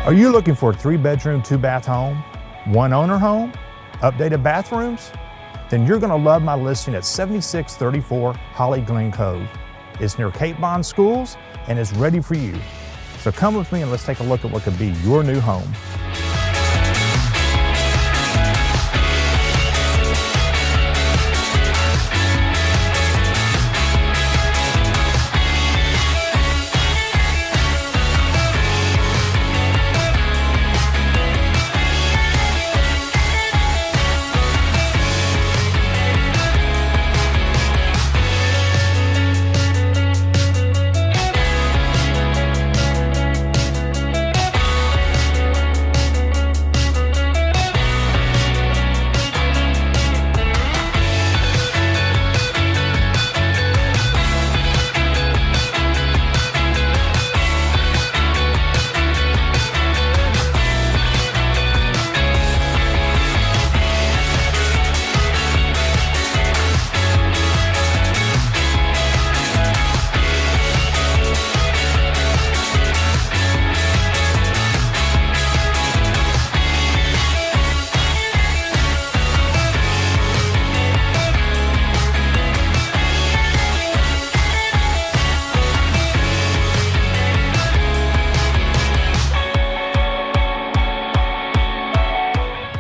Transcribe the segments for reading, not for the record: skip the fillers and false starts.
Are you looking for a 3-bedroom, 2-bath home? 1-owner home? Updated bathrooms? Then you're going to love my listing at 7634 Holly Glen Cove. It's near Cape Bond Schools and is ready for you. So come with me and let's take a look at what could be your new home.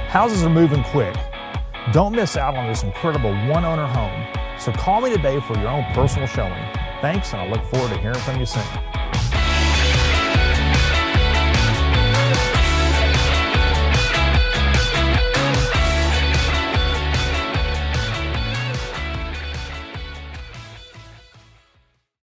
Houses are moving quick. Don't miss out on this incredible 1-owner home. So call me today for your own personal showing. Thanks, and I look forward to hearing from you soon.